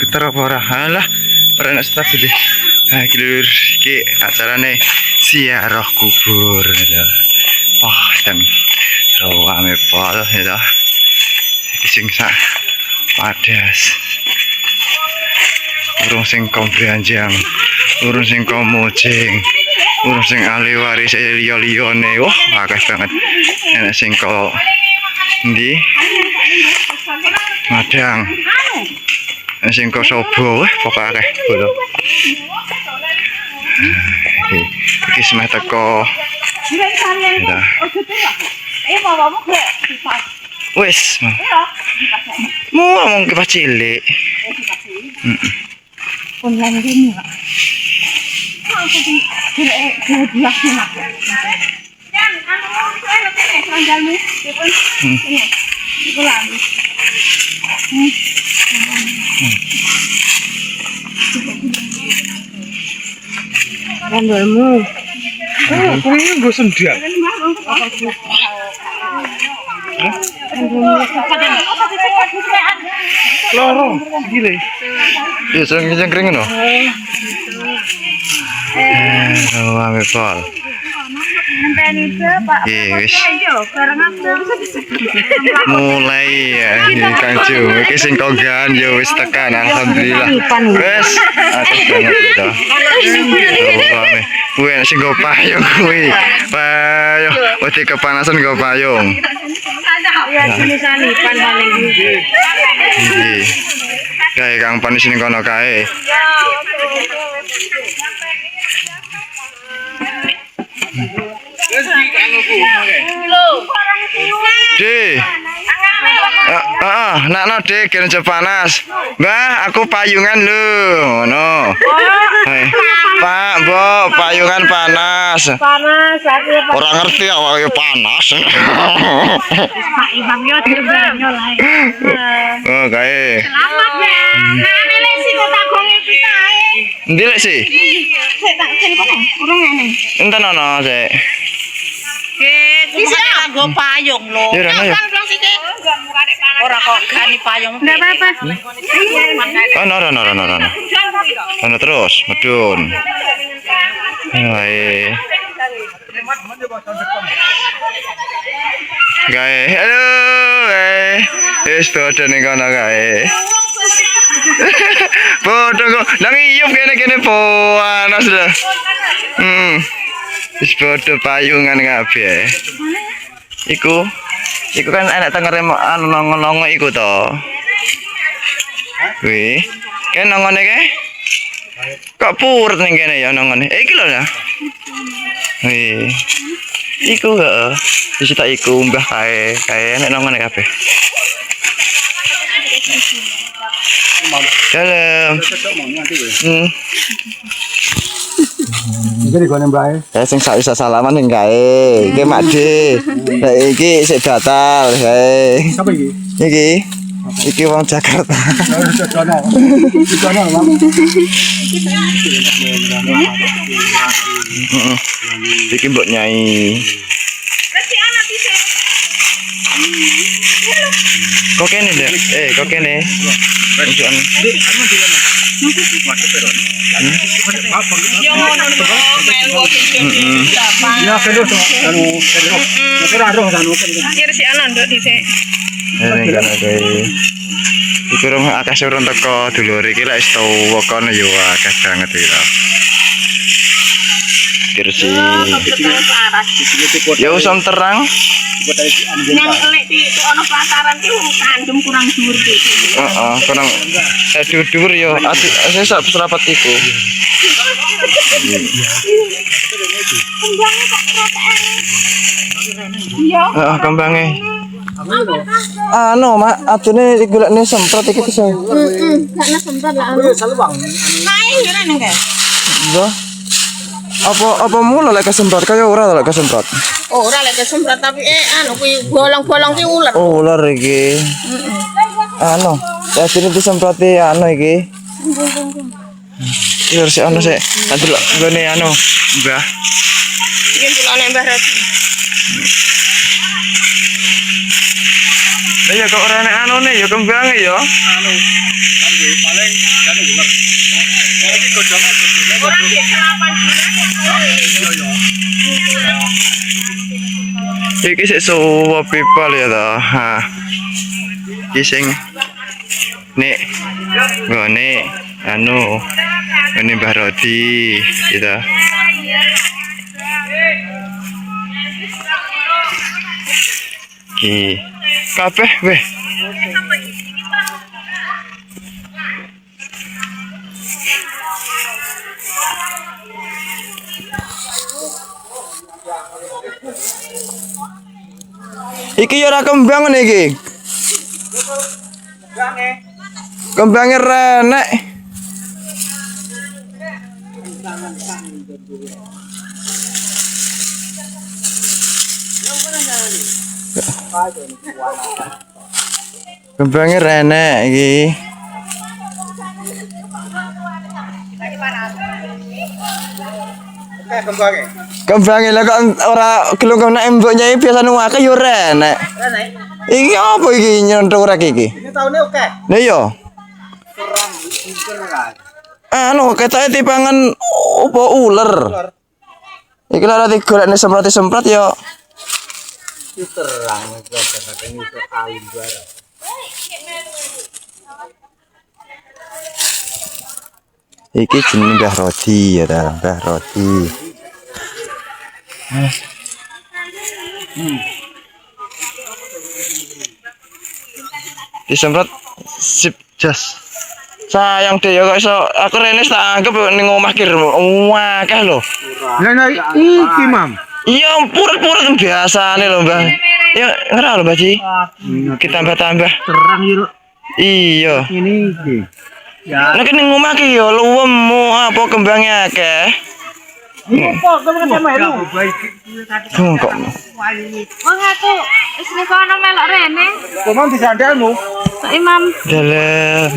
getar apa ora? Halah, ora enak stabil. Ha iki lur, iki acarane ziarah kubur ya. Oh, dan rame pol ya. Sing sak padas. Urung sing kombrianjang, urung sing komocing, urung sing ahli waris liya-liyane. Wah, akeh banget. Enak sing kok ndi? Madang. Enak sing kok sobo, pokoke akeh bolo. Iki semeh teko. Wes, mau ngomong ke cilik. Online gini Pak. Aku di belah sini. Dan anu saya sandalmu, dipun. Ini. Pulang. Sandalmu. Oh, kuwi bosen dia. Loro, gile. Ya, cengkring ngono. Ame pol. Wis. Mulai ya, Kang Ju. Iki sing konggan ya wis tekan alhamdulillah. Wes, atus banget to. Ame. Kuwi sing go payung kuwi. Payung, wedi kepanasan go payung. Ya tulisan Ipan paling iki. Iki. Kae Kang Pan sini kono kae. Dek. Nakno Dek, kene panas. Mbah, aku payungan lho, ngono. Pak, Mbok, payungan panas. Panas, aku Ora ngerti awake panas. Pak Imam yo dirbanyo lae. Oh, kae. Selamat ya. Nah, milih sing tagonge pitae. Endi lek sih? Sik tak sing kono, urung ngene. Enten ono sik. Bisa nggo payung lho. Ya ora ya. Ora kok gani payung. Enggak apa-apa. Ono. Ono terus, medun. Ae. Gae, halo, wis padha ning kono gae. Padha kok nang iyup kene panas lho. Wis padha payungan kabeh. Iku kan enak tengere anu nongo iku to. Kuwi. Kan nongone ke? Kok purut ning kene ya nongone. Iki lho ya. Wih. Iku heeh. Wis tak iku mbah kae enak nongone kabeh. Dalam. Iki digone mbae. Sing sak isa salaman ning kae. Iki Mak De. Lah iki sik batal kae. Sapa iki? Iki wong Jakarta. Dicono, Bang. Iki mbok nyai. Kok kene Dek? Kok kene? Unjukan. Ya, kedo anu kedo. Nek ora roh anu kedo. Akhir si anak nduk dhisik. Ning kana kae. Iku rong akeh urun teko dulur iki lek wis tuwa kono yo akeh banget iki lho. Kirsi. Ya usum terang. Yang elek di ono pelataran ki kandum kurang dhuwur ki. Heeh, kurang dhuwur yo. Saya sak serapat iku. Kembangnya kok protein. Iya. Heeh, kembange. Anu, Mak, adune golekne semprot iki bisa. Gak semprot lah. Salubang. Kae ngene nang kae. Mbah. Apa mula lek kesemprot kaya ora lek kesemprot? Oh, ora lek kesemprot tapi anu kuwi bolong-bolong ki ular. Oh, ular iki. Anu, adune disemproti anu iki. Iya, sik anu sik. Adelok nggone anu, Mbah. Iki tulane Mbah Rati. Lah ya kok ora nek anune ya kembange ya. Anu. paling kan ular. Kalau iki godhongnya Orang di 8 bulan ya. Iki sik suwe pipal ya ta. Ha. Iki sing nek ngene anu ngene Mbah Rodi gitu. Ki kabeh weh. Iki ya ora kembang iki. Kembangnya renek. Kembangnya renek iki. kembangnya. Kembangnya lah kok ora gelung kena emboknya iki biasa nuwake yo renek. Iki apa iki nyontorek iki? Ini tahunnya oke. Lah iya. Serang pinter kan. Anu ketoke tipangan apa ular. Iki lara digolekne semprot-semprot yo. Terang ini ke alim barang. Iki jenenge Mbah Rodi ya ta, Mbah Rodi. Disemprot sip jas. Sayang deh ya kok iso aku rene tak anggap ning omah ki akeh lho. Lah iki, Mam. Iya purut-purut biasane lho, Mbah. Ya ngerah lho, Mbah Ji. Kita tambah-tambah. Terang iki. Iya. Ini iki. Ya. Nek ning omah ki ya luwem apa kembangnya akeh. Kok kan melu. Kok Wong aku wis nek ana melok rene. Komang disandalmu. Pak Imam. dalam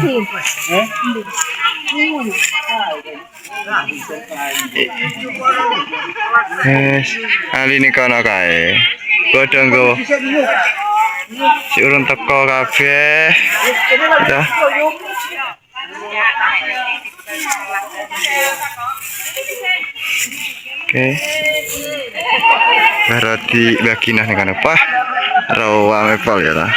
kali ini kono kae. Bodho nggo si urun teko kabeh. Udah. Oke. Berarti baginah nih kan apa? Rawa mepal ya lah.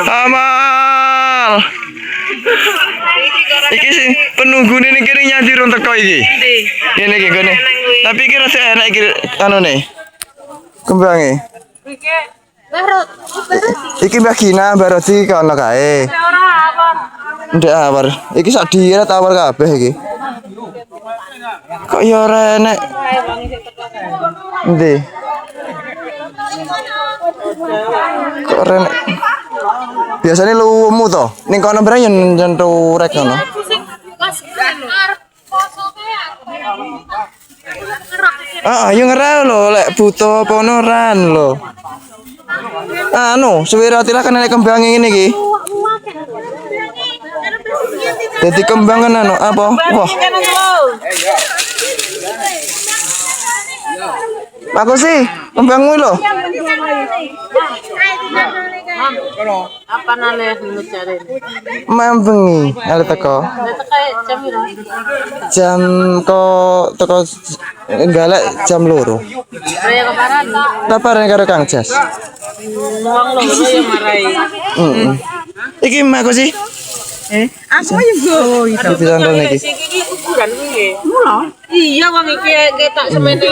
Amal. Iki sih penunggu ini kiri nyanyi ron teko iki. Ini iki gone. Tapi kira saya enak iki anune. Kembange. Iki Mbak Gina berarti kono kae. Ndek awar. Iki sak dire tawar kabeh iki. Kok ya ora enek. Endi? Kok ora enek. Biasane lumu to. Ning kono bareng yen nyenturek ngono. Yo ngerah lho lek butuh apa ono ran lho. Anu, suwira tilah kan nek kembang ngene iki. Dadi kembangan anu apa? Wah. Aku sih kembangmu lho. Apa nale ngecari? Mambengi arep teko. Jam kok teko galak jam 2. Saya keparan tak? Laparan karo Kang Jas. Wong loro yang marai. Iki mak sih. Aku yo go. Ditandol iki. Iki ukuran kuwi. Mula. Iya wong iki ketak semene.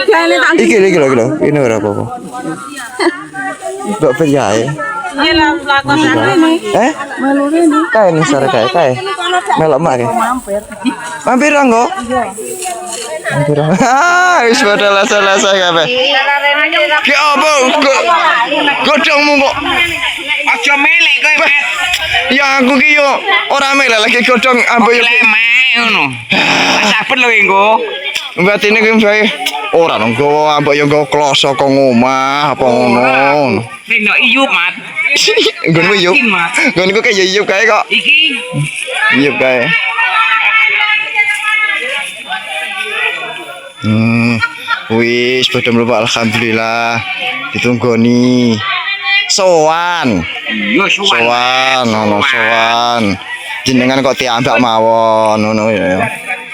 Iki lho. Ini ora apa-apa. Mbok penjae. Iya lah lakosane. Malure nih. Kae nih sare kae. Melok mak kae. Mampir anggo? Iya. Mampir. Wis padha lasa-lasa kabeh. Ki apa godhongmu kok? Aja melek kowe, Mat. Ya aku ki yo ora melek lagi godhong ambo yo. Lemek ngono. Sabet lho engko. Batine ki bae ora nang go ambek yo go kloso kok ngomah apa ngono. Nek no iyup, Mat. Nggonmu yo. Nggonku kaya yo kae kok. Iki Yo kae. Wis padha mlebu alhamdulillah. Ditunggoni. Sowan. Yo suwan. Sowan, ono sowan. Jenengan kok diambak mawon ngono ya.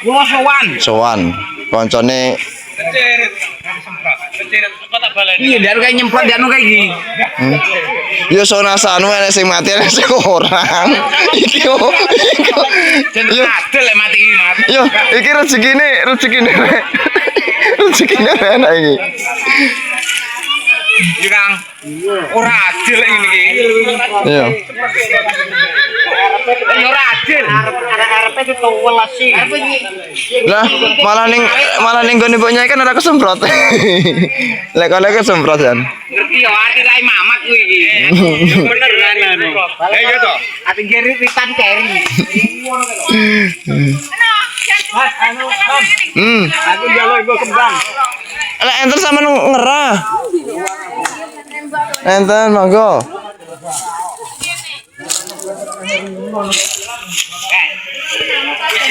Wo suwan. Sowan. Koncone Iya, dia kayak nyemprot dia kayak gini. ya sonasanu enek sing mati enek sing orang. Iki yo. Jangan ada lek mati ini mati. Yo, iki rezekine rek. Rezekine enak iki. Iya Kang. Ora adil lek ngene iki. Iya. Ora adil. Arep-arep itu welas sih. Lah, malah ning gone mbok nyai kan ora kesemprot. Lek kene kesemprot kan. Ngerti yo arti rai mamak kuwi iki. Beneran anu. Iya to. Ati geri ritan keri. Aku njaluk ibu kembang. Lek enter sama ngerah. Enten monggo.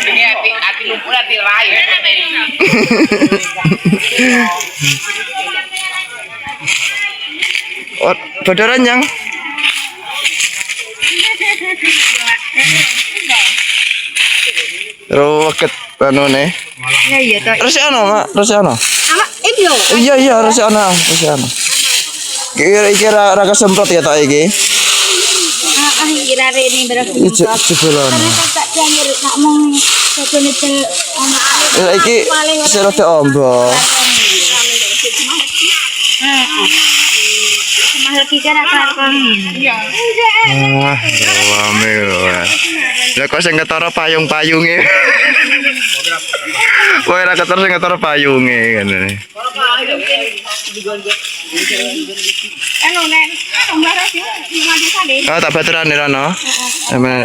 Ini ati lumpur ati rai. Oh, bodoran yang. Roket anone. Ya iya toh. Terus ono, Mak. Terus ono. Ama ibyo. Iya, terus ono. Terus ono. Kira ra kesemprot ya tak iki. Kira ini berarti. Jebulon. Tak jangan nak mong sebenarnya Ya iki serada ombok. Mahal kita nak kan. Iya. Ah, rame wae. Lah kok sing ketara payung-payunge. Kowe ora ketara sing ketara payunge ngene. Anu nen, mbara sih cuma di sana. Ah, tak baterane Rano. Emang